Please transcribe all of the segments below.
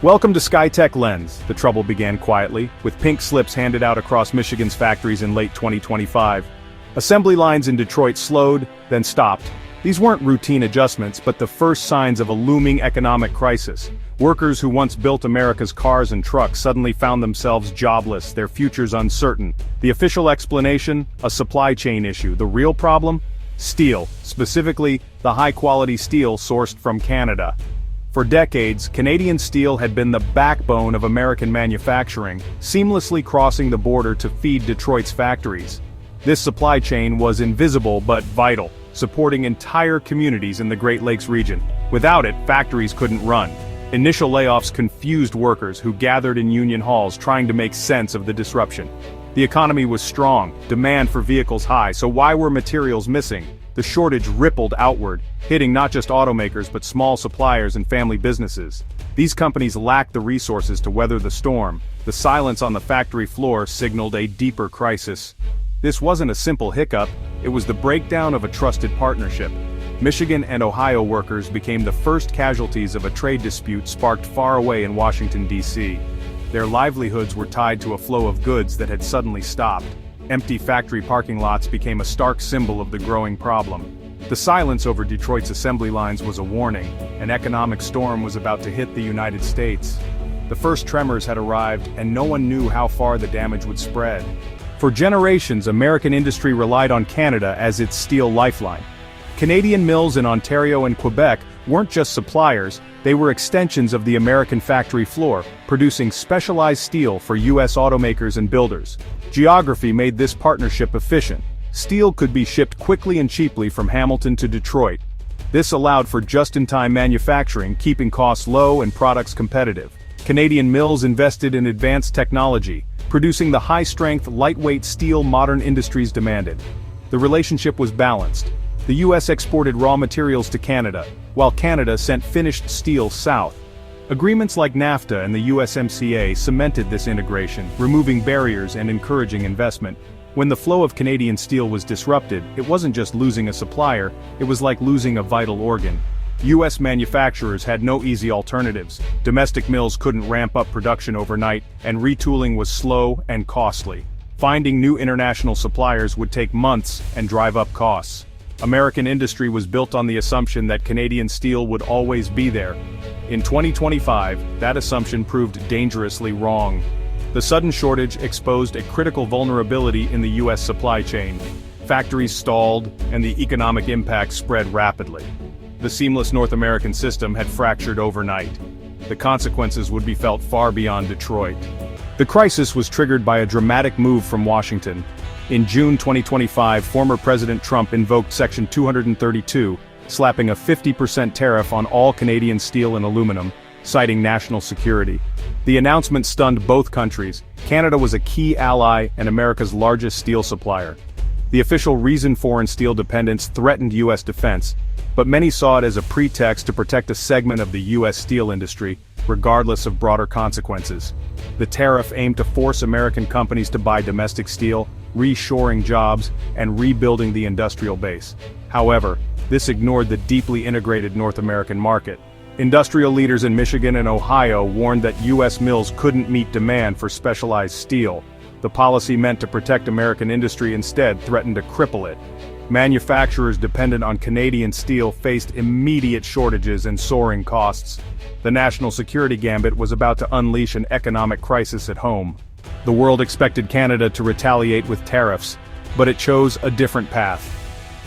Welcome to Skytech-Lens. The trouble began quietly, with pink slips handed out across Michigan's factories in late 2025. Assembly lines in Detroit slowed, then stopped. These weren't routine adjustments, but the first signs of a looming economic crisis. Workers who once built America's cars and trucks suddenly found themselves jobless, their futures uncertain. The official explanation? A supply chain issue. The real problem? Steel, specifically, the high-quality steel sourced from Canada. For decades, Canadian steel had been the backbone of American manufacturing, seamlessly crossing the border to feed Detroit's factories. This supply chain was invisible but vital, supporting entire communities in the Great Lakes region. Without it, factories couldn't run. Initial layoffs confused workers who gathered in union halls trying to make sense of the disruption. The economy was strong, demand for vehicles high, so why were materials missing? The shortage rippled outward, hitting not just automakers but small suppliers and family businesses. These companies lacked the resources to weather the storm. The silence on the factory floor signaled a deeper crisis. This wasn't a simple hiccup, it was the breakdown of a trusted partnership. Michigan and Ohio workers became the first casualties of a trade dispute sparked far away in Washington, D.C. Their livelihoods were tied to a flow of goods that had suddenly stopped. Empty factory parking lots became a stark symbol of the growing problem. The silence over Detroit's assembly lines was a warning. An economic storm was about to hit the United States. The first tremors had arrived, and no one knew how far the damage would spread. For generations, American industry relied on Canada as its steel lifeline. Canadian mills in Ontario and Quebec weren't just suppliers, they were extensions of the American factory floor, producing specialized steel for U.S. automakers and builders. Geography made this partnership efficient. Steel could be shipped quickly and cheaply from Hamilton to Detroit. This allowed for just-in-time manufacturing, keeping costs low and products competitive. Canadian mills invested in advanced technology, producing the high-strength, lightweight steel modern industries demanded. The relationship was balanced. The U.S. exported raw materials to Canada, while Canada sent finished steel south. Agreements like NAFTA and the USMCA cemented this integration, removing barriers and encouraging investment. When the flow of Canadian steel was disrupted, it wasn't just losing a supplier, it was like losing a vital organ. U.S. manufacturers had no easy alternatives. Domestic mills couldn't ramp up production overnight, and retooling was slow and costly. Finding new international suppliers would take months and drive up costs. American industry was built on the assumption that Canadian steel would always be there. In 2025, that assumption proved dangerously wrong. The sudden shortage exposed a critical vulnerability in the U.S. supply chain. Factories stalled, and the economic impact spread rapidly. The seamless North American system had fractured overnight. The consequences would be felt far beyond Detroit. The crisis was triggered by a dramatic move from Washington. In June 2025, former President Trump invoked Section 232, slapping a 50% tariff on all Canadian steel and aluminum, citing national security. The announcement stunned both countries. Canada was a key ally and America's largest steel supplier. The official reason foreign steel dependence threatened U.S. defense, but many saw it as a pretext to protect a segment of the U.S. steel industry, regardless of broader consequences. The tariff aimed to force American companies to buy domestic steel, reshoring jobs, and rebuilding the industrial base. However, this ignored the deeply integrated North American market. Industrial leaders in Michigan and Ohio warned that U.S. mills couldn't meet demand for specialized steel. The policy meant to protect American industry instead threatened to cripple it. Manufacturers dependent on Canadian steel faced immediate shortages and soaring costs. The national security gambit was about to unleash an economic crisis at home. The world expected Canada to retaliate with tariffs, but it chose a different path.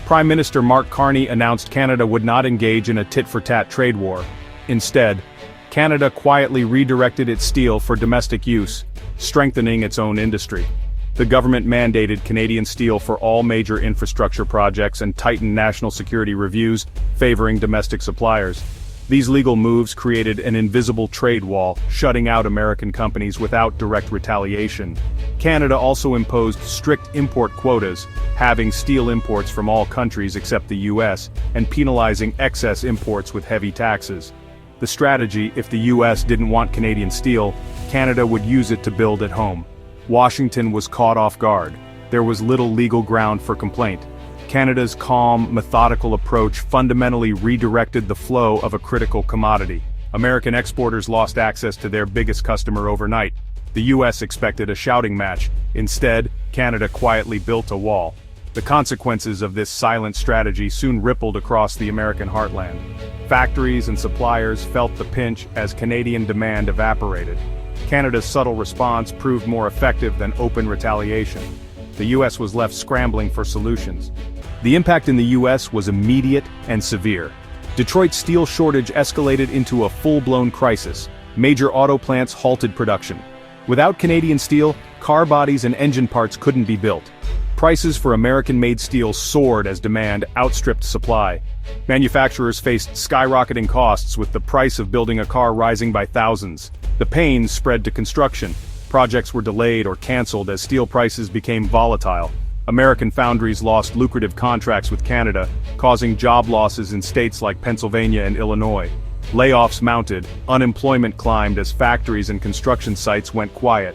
Prime Minister Mark Carney announced Canada would not engage in a tit-for-tat trade war. Instead, Canada quietly redirected its steel for domestic use, strengthening its own industry. The government mandated Canadian steel for all major infrastructure projects and tightened national security reviews, favoring domestic suppliers. These legal moves created an invisible trade wall, shutting out American companies without direct retaliation. Canada also imposed strict import quotas, halving steel imports from all countries except the U.S., and penalizing excess imports with heavy taxes. The strategy: if the U.S. didn't want Canadian steel, Canada would use it to build at home. Washington was caught off guard. There was little legal ground for complaint. Canada's calm, methodical approach fundamentally redirected the flow of a critical commodity. American exporters lost access to their biggest customer overnight. The US expected a shouting match. Instead, Canada quietly built a wall. The consequences of this silent strategy soon rippled across the American heartland. Factories and suppliers felt the pinch as Canadian demand evaporated. Canada's subtle response proved more effective than open retaliation. The US was left scrambling for solutions. The impact in the US was immediate and severe. Detroit's steel shortage escalated into a full-blown crisis. Major auto plants halted production. Without Canadian steel, car bodies and engine parts couldn't be built. Prices for American-made steel soared as demand outstripped supply. Manufacturers faced skyrocketing costs, with the price of building a car rising by thousands. The pain spread to construction. Projects were delayed or canceled as steel prices became volatile. American foundries lost lucrative contracts with Canada, causing job losses in states like Pennsylvania and Illinois. Layoffs mounted, unemployment climbed as factories and construction sites went quiet.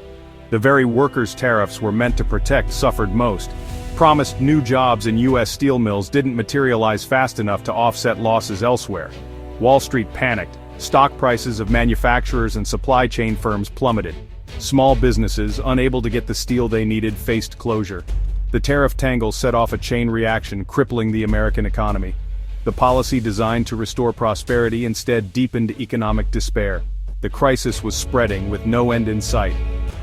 The very workers' tariffs were meant to protect suffered most. Promised new jobs in U.S. steel mills didn't materialize fast enough to offset losses elsewhere. Wall Street panicked. Stock prices of manufacturers and supply chain firms plummeted. Small businesses, unable to get the steel they needed, faced closure. The tariff tangle set off a chain reaction, crippling the American economy. The policy designed to restore prosperity instead deepened economic despair. The crisis was spreading with no end in sight.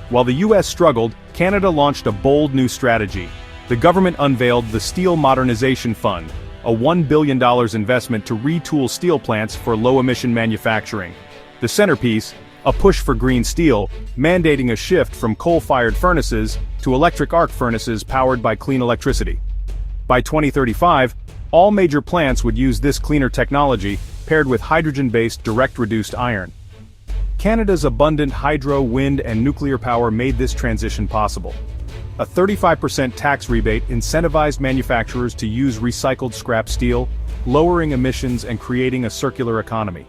While the U.S. struggled, Canada launched a bold new strategy. The government unveiled the Steel Modernization Fund, a $1 billion investment to retool steel plants for low-emission manufacturing. The centerpiece, a push for green steel, mandating a shift from coal-fired furnaces to electric arc furnaces powered by clean electricity. By 2035, all major plants would use this cleaner technology, paired with hydrogen-based direct-reduced iron. Canada's abundant hydro, wind, and nuclear power made this transition possible. A 35% tax rebate incentivized manufacturers to use recycled scrap steel, lowering emissions and creating a circular economy.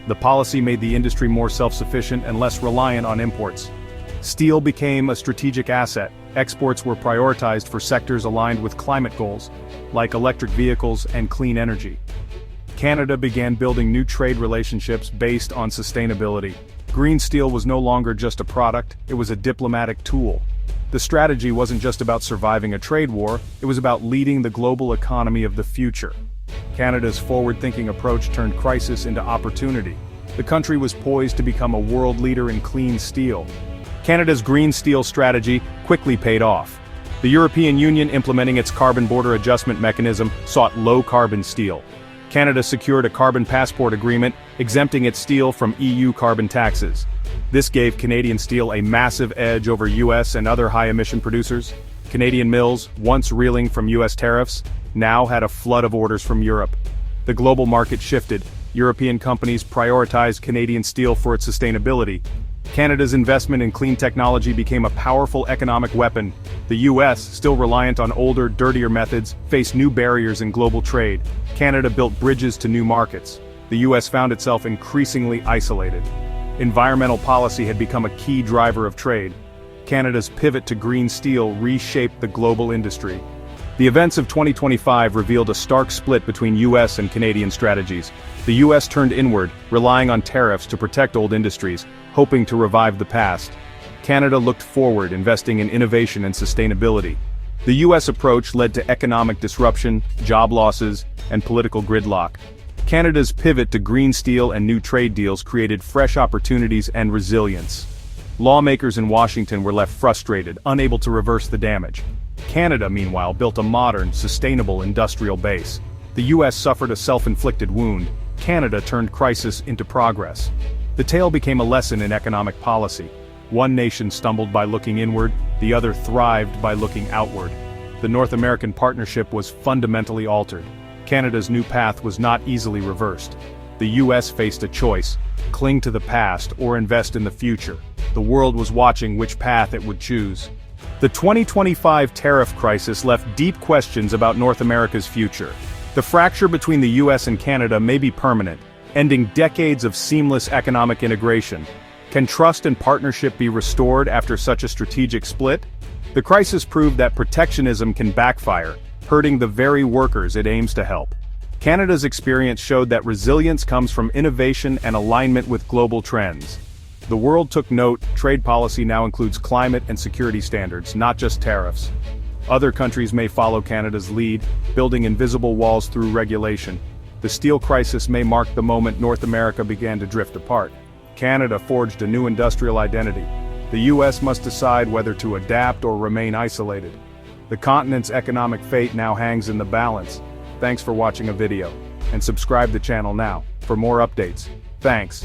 The policy made the industry more self-sufficient and less reliant on imports. Steel became a strategic asset. Exports were prioritized for sectors aligned with climate goals, like electric vehicles and clean energy. Canada began building new trade relationships based on sustainability. Green steel was no longer just a product, it was a diplomatic tool. The strategy wasn't just about surviving a trade war, it was about leading the global economy of the future. Canada's forward-thinking approach turned crisis into opportunity. The country was poised to become a world leader in clean steel. Canada's green steel strategy quickly paid off. The European Union, implementing its carbon border adjustment mechanism, sought low-carbon steel. Canada secured a carbon passport agreement, exempting its steel from EU carbon taxes. This gave Canadian steel a massive edge over US and other high-emission producers. Canadian mills, once reeling from US tariffs, now had a flood of orders from Europe. The global market shifted. European companies prioritized Canadian steel for its sustainability. Canada's investment in clean technology became a powerful economic weapon. The US, still reliant on older, dirtier methods, faced new barriers in global trade. Canada built bridges to new markets. The US found itself increasingly isolated. Environmental policy had become a key driver of trade. Canada's pivot to green steel reshaped the global industry. The events of 2025 revealed a stark split between US and Canadian strategies. The US turned inward, relying on tariffs to protect old industries, hoping to revive the past. Canada looked forward, investing in innovation and sustainability. The US approach led to economic disruption, job losses, and political gridlock. Canada's pivot to green steel and new trade deals created fresh opportunities and resilience. Lawmakers in Washington were left frustrated, unable to reverse the damage. Canada, meanwhile, built a modern, sustainable industrial base. The US suffered a self-inflicted wound. Canada turned crisis into progress. The tale became a lesson in economic policy. One nation stumbled by looking inward, the other thrived by looking outward. The North American partnership was fundamentally altered. Canada's new path was not easily reversed. The US faced a choice: cling to the past or invest in the future. The world was watching which path it would choose. The 2025 tariff crisis left deep questions about North America's future. The fracture between the US and Canada may be permanent, ending decades of seamless economic integration. Can trust and partnership be restored after such a strategic split? The crisis proved that protectionism can backfire, hurting the very workers it aims to help. Canada's experience showed that resilience comes from innovation and alignment with global trends. The world took note. Trade policy now includes climate and security standards, not just tariffs. Other countries may follow Canada's lead, building invisible walls through regulation. The steel crisis may mark the moment North America began to drift apart. Canada forged a new industrial identity. The US must decide whether to adapt or remain isolated. The continent's economic fate now hangs in the balance. Thanks for watching a video, and subscribe to the channel now for more updates. Thanks.